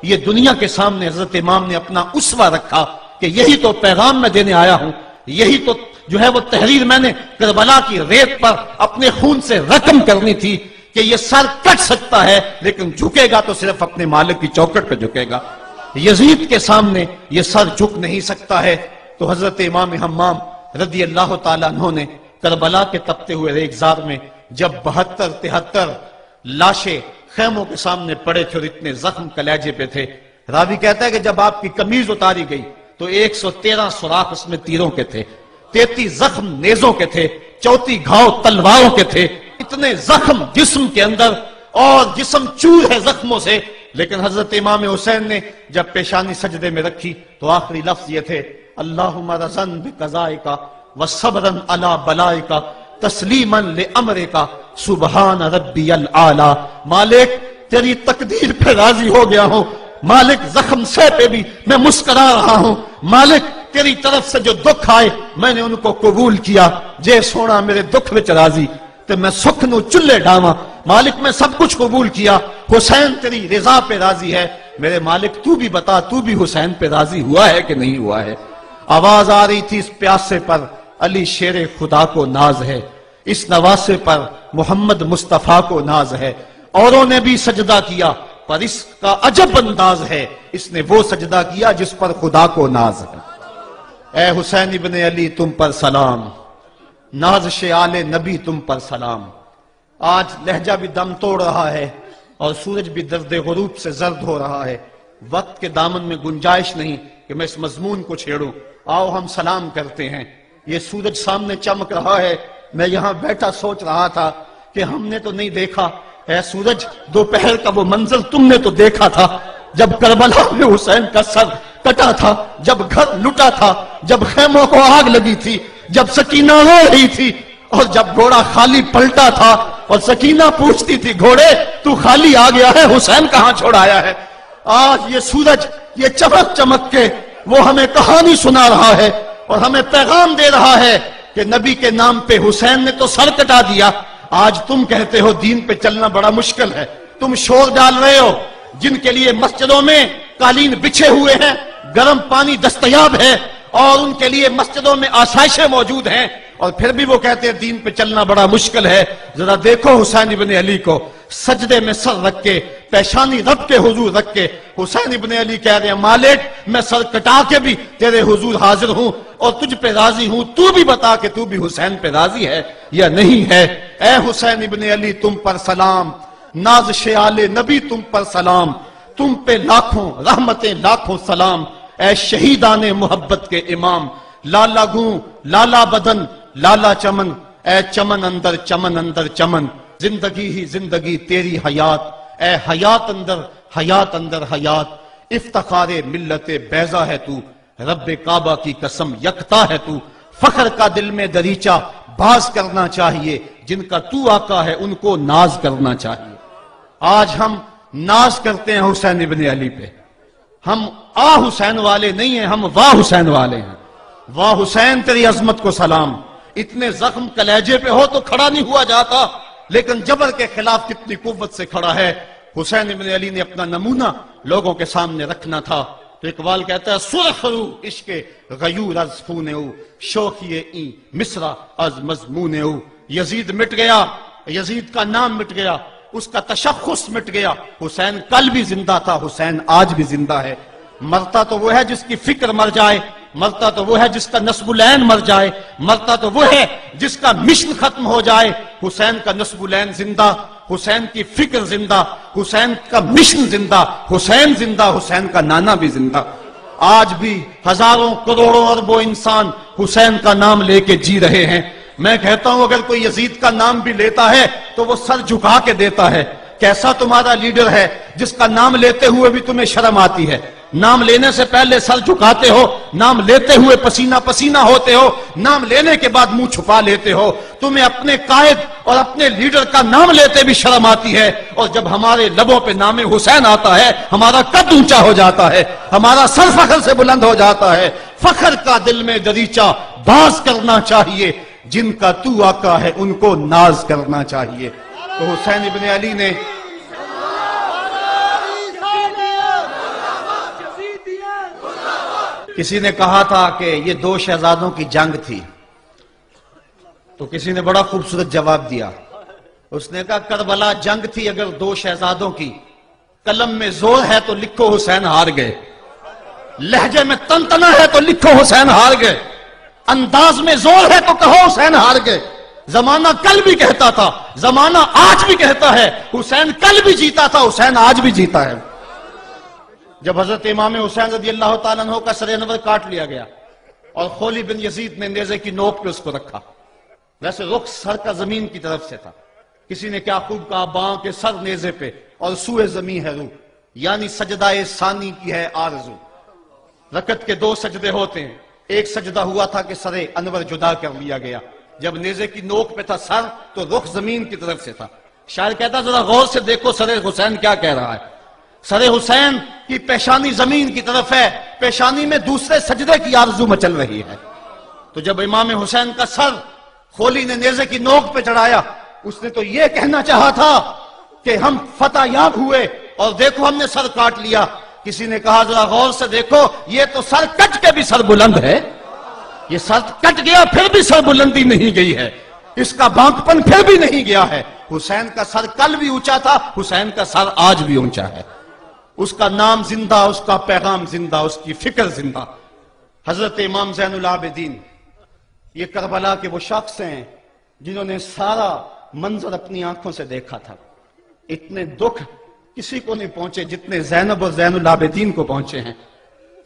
یہ دنیا کے سامنے حضرت امام نے اپنا اسوہ رکھا کہ یہی تو پیغام میں دینے آیا ہوں، یہی تو جو ہے وہ تحریر میں نے کربلا کی ریت پر اپنے خون سے رقم کرنی تھی کہ یہ سر کٹ سکتا ہے لیکن جھکے گا تو صرف اپنے مالک کی چوکٹ پہ جھکے گا، یزید کے سامنے یہ سر جھک نہیں سکتا ہے۔ تو حضرت امام حمام رضی اللہ تعالیٰ عنہ نے کربلا کے تپتے ہوئے ریگزار میں جب 72-73 لاشیں خیموں کے سامنے پڑے تھے اور اتنے زخم کلیجے پہ تھے، راوی کہتا ہے کہ جب آپ کی قمیض اتاری گئی تو 113 سوراخ اس میں تیروں کے تھے، 33 زخم نیزوں کے تھے، 34 گھاؤ تلواروں کے تھے، اتنے زخم جسم کے اندر اور جسم چور ہے زخموں سے۔ لیکن حضرت امام حسین نے جب پیشانی سجدے میں رکھی تو آخری لفظ یہ تھے، اللہم رضن بقضائکا وصبرن علی بلائکا تسلیما لامرکا سبحان ربی العالی۔ مالک تیری تقدیر پہ راضی ہو گیا ہوں، مالک زخم سے پہ بھی میں مسکرا رہا ہوں، مالک تیری طرف سے جو دکھ آئے میں نے ان کو قبول کیا، جے سونا میرے دکھ وچ راضی تو میں سکھ نو چلے ڈاواں، مالک میں سب کچھ قبول کیا، حسین تیری رضا پہ راضی ہے، میرے مالک تو بھی بتا تو بھی حسین پہ راضی ہوا ہے کہ نہیں ہوا ہے۔ آواز آ رہی تھی اس پیاسے پر علی شیر خدا کو ناز ہے، اس نواسے پر محمد مصطفیٰ کو ناز ہے، اوروں نے بھی سجدہ کیا پر اس کا عجب انداز ہے، اس نے وہ سجدہ کیا جس پر خدا کو ناز ہے۔ اے حسین ابن علی تم پر سلام، نازش آل نبی تم پر سلام۔ آج لہجہ بھی دم توڑ رہا ہے اور سورج بھی درد غروب سے زرد ہو رہا ہے، وقت کے دامن میں گنجائش نہیں کہ میں اس مضمون کو چھیڑوں، آؤ ہم سلام کرتے ہیں۔ یہ سورج سامنے چمک رہا ہے، میں یہاں بیٹھا سوچ رہا تھا کہ ہم نے تو نہیں دیکھا، اے سورج دوپہر کا وہ منظر تم نے تو دیکھا تھا جب کربلا میں حسین کا سر کٹا تھا، جب گھر لٹا تھا، جب خیموں کو آگ لگی تھی، جب سکینہ رو رہی تھی اور جب گھوڑا خالی پلٹا تھا اور سکینہ پوچھتی تھی گھوڑے تو خالی آ گیا ہے، حسین کہاں چھوڑ آیا ہے۔ آج یہ سورج یہ چمک چمک کے وہ ہمیں کہانی سنا رہا ہے اور ہمیں پیغام دے رہا ہے کہ نبی کے نام پہ حسین نے تو سر کٹا دیا۔ آج تم کہتے ہو دین پہ چلنا بڑا مشکل ہے، تم شور ڈال رہے ہو، جن کے لیے مسجدوں میں قالین بچھے ہوئے ہیں، گرم پانی دستیاب ہے اور ان کے لیے مسجدوں میں آسائشیں موجود ہیں، اور پھر بھی وہ کہتے ہیں دین پہ چلنا بڑا مشکل ہے۔ ذرا دیکھو حسین ابن علی کو سجدے میں سر رکھ کے، پیشانی رب کے حضور رکھ کے حسین ابن علی کہہ رہے ہیں مالک میں سر کٹا کے بھی تیرے حضور حاضر ہوں اور تجھ پہ راضی ہوں، تو بھی بتا کہ تو بھی حسین پہ راضی ہے یا نہیں ہے۔ اے حسین ابن علی تم پر سلام، نازش آل نبی تم پر سلام، تم پہ لاکھوں رحمتیں لاکھوں سلام۔ اے شہیدان محبت کے امام، لالا گوں لالا بدن لالا چمن، اے چمن اندر چمن اندر چمن، زندگی ہی زندگی تیری حیات، اے حیات اندر حیات، افتخار ملت بیضا ہے تو، رب کعبہ کی قسم یکتا ہے تو، فخر کا دل میں دریچہ باز کرنا چاہیے، جن کا تو آقا ہے ان کو ناز کرنا چاہیے۔ آج ہم ناز کرتے ہیں حسین ابن علی پہ، ہم آ حسین والے نہیں ہیں، ہم واہ حسین والے ہیں۔ واہ حسین تیری عظمت کو سلام، اتنے زخم کلیجے پہ ہو تو کھڑا نہیں ہوا جاتا، لیکن جبر کے خلاف کتنی قوت سے کھڑا ہے۔ حسین ابن علی نے اپنا نمونہ لوگوں کے سامنے رکھنا تھا، تو اقبال کہتا ہے سرخ رو عشق غیور از خون او، شوخی این مصرع از مضمون او۔ یزید مٹ گیا، یزید کا نام مٹ گیا، اس کا تشخص مٹ گیا، حسین کل بھی زندہ تھا، حسین آج بھی زندہ ہے۔ مرتا تو وہ ہے جس کی فکر مر جائے، مرتا تو وہ ہے جس کا نسب العین مر جائے، مرتا تو وہ ہے جس کا مشن ختم ہو جائے۔ حسین کا نسب العین زندہ، حسین کی فکر زندہ، حسین کا مشن زندہ، حسین زندہ، حسین کا نانا بھی زندہ۔ آج بھی ہزاروں کروڑوں اربوں انسان حسین کا نام لے کے جی رہے ہیں۔ میں کہتا ہوں اگر کوئی یزید کا نام بھی لیتا ہے تو وہ سر جھکا کے دیتا ہے۔ کیسا تمہارا لیڈر ہے جس کا نام لیتے ہوئے بھی تمہیں شرم آتی ہے؟ نام لینے سے پہلے سر جھکاتے ہو، نام لیتے ہوئے پسینہ پسینہ ہوتے ہو، نام لینے کے بعد منہ چھپا لیتے ہو۔ تمہیں اپنے قائد اور اپنے لیڈر کا نام لیتے بھی شرم آتی ہے، اور جب ہمارے لبوں پہ نام حسین آتا ہے ہمارا قد اونچا ہو جاتا ہے، ہمارا سر فخر سے بلند ہو جاتا ہے۔ فخر کا دل میں دریچہ باز کرنا چاہیے، جن کا تو آقا ہے ان کو ناز کرنا چاہیے۔ تو حسین ابن علی نے کسی نے کہا تھا کہ یہ دو شہزادوں کی جنگ تھی، تو کسی نے بڑا خوبصورت جواب دیا. اس نے کہا کربلا جنگ تھی اگر دو شہزادوں کی، قلم میں زور ہے تو لکھو حسین ہار گئے، لہجے میں تنتنا ہے تو لکھو حسین ہار گئے، انداز میں زور ہے تو کہو حسین ہار گئے. زمانہ کل بھی کہتا تھا، زمانہ آج بھی کہتا ہے، حسین کل بھی جیتا تھا، حسین آج بھی جیتا ہے. جب حضرت امام حسین رضی اللہ تعالیٰ عنہ کا سر انور کاٹ لیا گیا اور خولی بن یزید نے نیزے کی نوک پہ اس کو رکھا، ویسے رخ سر کا زمین کی طرف سے تھا، کسی نے کیا خوب کہا، باں کے سر نیزے پہ اور سوئے زمین ہے روح، یعنی سجدہ ثانی کی ہے آرزو. رکعت کے دو سجدے ہوتے ہیں، ایک سجدہ ہوا تھا کہ سر انور جدا کر لیا گیا، جب نیزے کی نوک پہ تھا سر تو رخ زمین کی طرف سے تھا. شاعر کہتا ذرا غور سے دیکھو سر حسین کیا کہہ رہا ہے. سر حسین کی پیشانی زمین کی طرف ہے، پیشانی میں دوسرے سجدے کی آرزو مچل رہی ہے. تو جب امام حسین کا سر خولی نے نیزے کی نوک پہ چڑھایا، اس نے تو یہ کہنا چاہا تھا کہ ہم فتح یاب ہوئے اور دیکھو ہم نے سر کاٹ لیا. کسی نے کہا ذرا غور سے دیکھو یہ تو سر کٹ کے بھی سر بلند ہے، یہ سر کٹ گیا پھر بھی سر بلندی نہیں گئی ہے، اس کا بانکپن پھر بھی نہیں گیا ہے. حسین کا سر کل بھی اونچا تھا، حسین کا سر آج بھی اونچا ہے. اس کا نام زندہ، اس کا پیغام زندہ، اس کی فکر زندہ. حضرت امام زین العابدین یہ کربلا کے وہ شخص ہیں جنہوں نے سارا منظر اپنی آنکھوں سے دیکھا تھا. اتنے دکھ کسی کو نہیں پہنچے جتنے زینب اور زین العابدین کو پہنچے ہیں.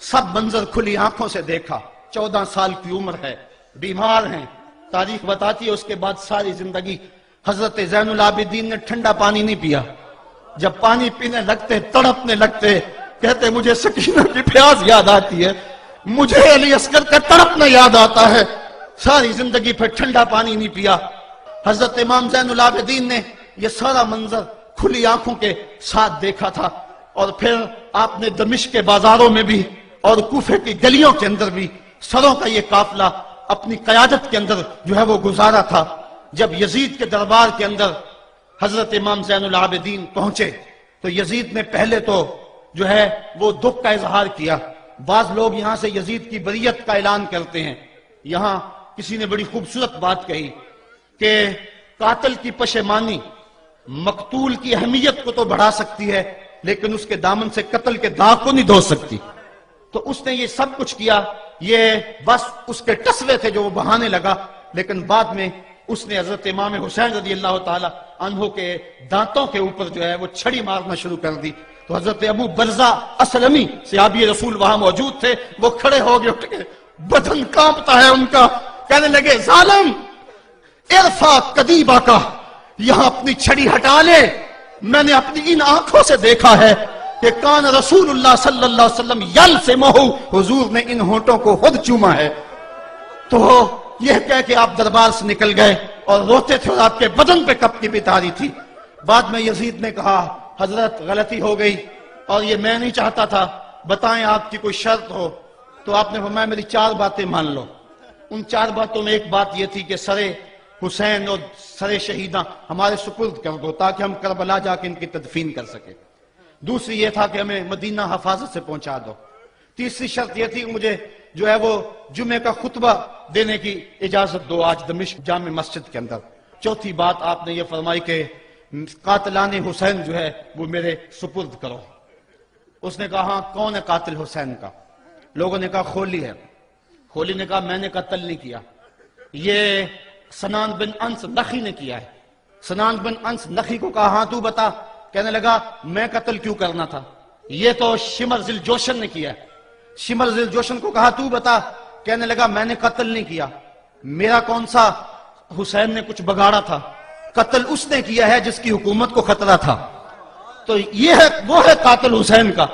سب منظر کھلی آنکھوں سے دیکھا. 14 سال کی عمر ہے، بیمار ہیں، تاریخ بتاتی ہے اس کے بعد ساری زندگی حضرت زین العابدین نے ٹھنڈا پانی نہیں پیا. جب پانی پینے لگتے تڑپنے لگتے، کہتے مجھے سکینہ کی پیاس یاد آتی ہے، مجھے علی اصغر کا تڑپنا یاد آتا ہے. ساری زندگی پھر ٹھنڈا پانی نہیں پیا. حضرت امام زین العابدین نے یہ سارا منظر کھلی آنکھوں کے ساتھ دیکھا تھا. اور پھر آپ نے دمشق کے بازاروں میں بھی اور کوفے کی گلیوں کے اندر بھی سروں کا یہ قافلہ اپنی قیادت کے اندر جو ہے وہ گزارا تھا. جب یزید کے دربار کے اندر حضرت امام زین العابدین پہنچے تو یزید نے پہلے تو جو ہے وہ دکھ کا اظہار کیا. بعض لوگ یہاں سے یزید کی بریت کا اعلان کرتے ہیں. یہاں کسی نے بڑی خوبصورت بات کہی کہ قاتل کی پشیمانی مقتول کی اہمیت کو تو بڑھا سکتی ہے لیکن اس کے دامن سے قتل کے داغ کو نہیں دھو سکتی. تو اس نے یہ سب کچھ کیا، یہ بس اس کے ٹسوے تھے جو وہ بہانے لگا. لیکن بعد میں اس نے حضرت امام حسین رضی اللہ تعالی عنہ کے دانتوں کے اوپر جو ہے وہ چھڑی مارنا شروع کر دی. تو حضرت ابو برزہ اسلمی صحابی رسول وہاں موجود تھے، وہ کھڑے ہو گئے، اٹھ کے بدن کانپتا ہے ان کا، کہنے لگے ظالم ارفع قدیبہ کا، یہاں اپنی چھڑی ہٹا لے. میں نے اپنی ان آنکھوں سے دیکھا ہے کہ کان رسول اللہ صلی اللہ علیہ وسلم یلسمہ، حضور نے ان ہونٹوں کو خود چوما ہے. تو یہ کہہ کہ آپ دربار سے نکل گئے اور روتے تھے اور آپ کے بدن پہ کپ کی بھی تاری تھی. بعد میں یزید نے کہا حضرت غلطی ہو گئی اور یہ میں نہیں چاہتا تھا، بتائیں آپ کی کوئی شرط ہو. تو آپ نے فرمایا میری 4 باتیں مان لو. ان 4 باتوں میں ایک بات یہ تھی کہ سر حسین اور سر شہیداں ہمارے سپرد کر دو تاکہ ہم کربلا جا کے ان کی تدفین کر سکے. دوسری یہ تھا کہ ہمیں مدینہ حفاظت سے پہنچا دو. تیسری شرط یہ تھی کہ مجھے جو ہے وہ جمعہ کا خطبہ دینے کی اجازت دو آج دمشق جامع مسجد کے اندر. چوتھی بات آپ نے یہ فرمائی کہ قاتلان حسین جو ہے وہ میرے سپرد کرو. اس نے کہا ہاں کون ہے قاتل حسین کا؟ لوگوں نے کہا خولی ہے. خولی نے کہا میں نے قتل نہیں کیا، یہ سنان بن انس نخی نے کیا ہے. سنان بن انس نخی کو کہا ہاں تو بتا. کہنے لگا میں قتل کیوں کرنا تھا، یہ تو شمر ذل جوشن نے کیا ہے. شمر ذل جوشن کو کہا تو بتا. کہنے لگا میں نے قتل نہیں کیا، میرا کون سا حسین نے کچھ بگاڑا تھا، قتل اس نے کیا ہے جس کی حکومت کو خطرہ تھا. تو یہ ہے وہ ہے قاتل حسین کا.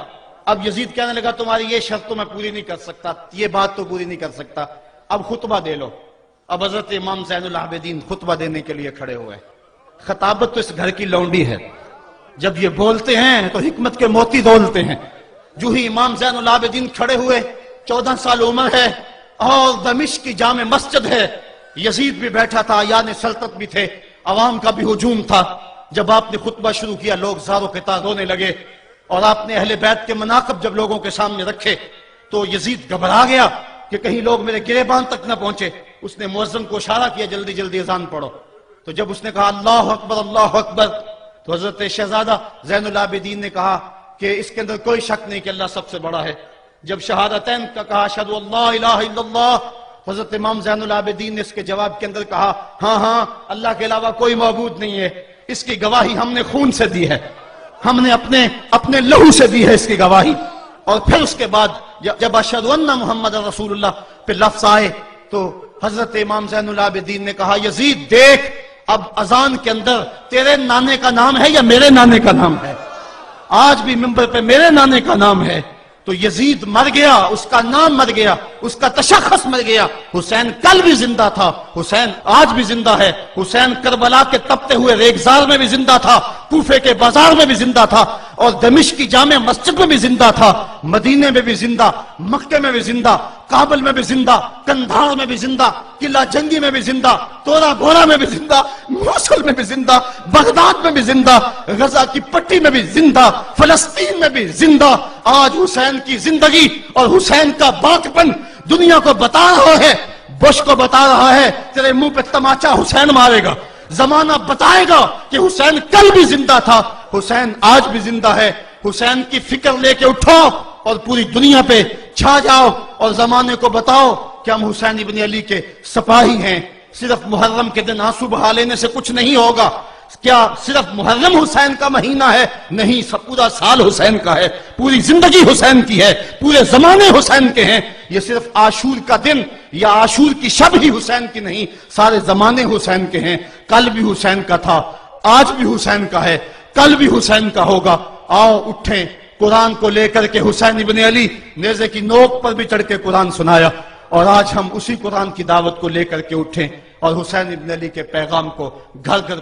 اب یزید کہنے لگا تمہاری یہ شرط تو میں پوری نہیں کر سکتا، یہ بات تو پوری نہیں کر سکتا، اب خطبہ دے لو. اب حضرت امام زین العابدین خطبہ دینے کے لیے کھڑے ہوئے. خطابت تو اس گھر کی لونڈی ہے، جب یہ بولتے ہیں تو حکمت کے موتی دولتے ہیں. جو ہی امام زین العابدین کھڑے ہوئے، 14 سال عمر ہے اور دمشق کی جامع مسجد ہے. یزید بھی بیٹھا تھا، یعنی سلطنت بھی تھے، عوام کا بھی ہجوم تھا. جب آپ نے خطبہ شروع کیا لوگ زار و قطار رونے لگے اور آپ نے اہل بیت کے مناقب جب لوگوں کے سامنے رکھے تو یزید گھبرا گیا کہ کہیں لوگ میرے گریبان تک نہ پہنچے. اس نے مؤذن کو اشارہ کیا جلدی جلدی اذان پڑھو. تو جب اس نے کہا اللہ اکبر اللہ اکبر تو حضرت شہزادہ زین العابدین نے کہا کہ اس کے اندر کوئی شک نہیں کہ اللہ سب سے بڑا ہے. جب شہادتین کا کہا اشہد ان لا الہ الا اللہ، حضرت امام زین العابدین نے اس کے جواب کے اندر کہا ہاں ہاں اللہ کے علاوہ کوئی معبود نہیں ہے، اس کی گواہی ہم نے خون سے دی ہے، ہم نے اپنے لہو سے دی ہے اس کی گواہی. اور پھر اس کے بعد جب اشہد ان محمد رسول اللہ پہ لفظ آئے تو حضرت امام زین العابدین نے کہا یزید دیکھ اب اذان کے اندر تیرے نانے کا نام ہے یا میرے نانے کا نام ہے؟ آج بھی منبر پہ میرے نانے کا نام ہے. تو یزید مر گیا، اس کا نام مر گیا، اس کا تشخص مر گیا. حسین کل بھی زندہ تھا، حسین آج بھی زندہ ہے. حسین کربلا کے تپتے ہوئے ریگزار میں بھی زندہ تھا، کوفے کے بازار میں بھی زندہ تھا، اور دمشق کی جامع مسجد میں بھی زندہ تھا، مدینے میں بھی زندہ، مکے میں بھی زندہ، کابل میں بھی زندہ، کندھار میں بھی زندہ، قلعہ جنگی میں بھی زندہ، تورا گھوڑا میں بھی زندہ، موصل میں بھی زندہ، بغداد میں بھی زندہ، غزہ کی پٹی میں بھی زندہ، فلسطین میں بھی زندہ. آج حسین کی زندگی اور حسین کا باقپن دنیا کو بتا رہا ہے، بش کو بتا رہا ہے تیرے منہ پہ تماچا حسین مارے گا. زمانہ بتائے گا کہ حسین کل بھی زندہ تھا، حسین آج بھی زندہ ہے. حسین کی فکر لے کے اٹھو اور پوری دنیا پہ چھا جاؤ اور زمانے کو بتاؤ کہ ہم حسین ابن علی کے سپاہی ہیں. صرف محرم کے دن آنسو بہا لینے سے کچھ نہیں ہوگا. کیا صرف محرم حسین کا مہینہ ہے؟ نہیں، پورا سال حسین کا ہے، پوری زندگی حسین کی ہے، پورے زمانے حسین کے ہیں. یہ صرف عاشور کا دن یا عاشور کی شب ہی حسین کی نہیں، سارے زمانے حسین کے ہیں. کل بھی حسین کا تھا، آج بھی حسین کا ہے، کل بھی حسین کا ہوگا. آؤ اٹھیں، قرآن کو لے کر کے حسین ابن علی نیزے کی نوک پر بھی چڑھ کے قرآن سنایا، اور آج ہم اسی قرآن کی دعوت کو لے کر کے اٹھیں اور حسین ابن علی کے پیغام کو گھر گھر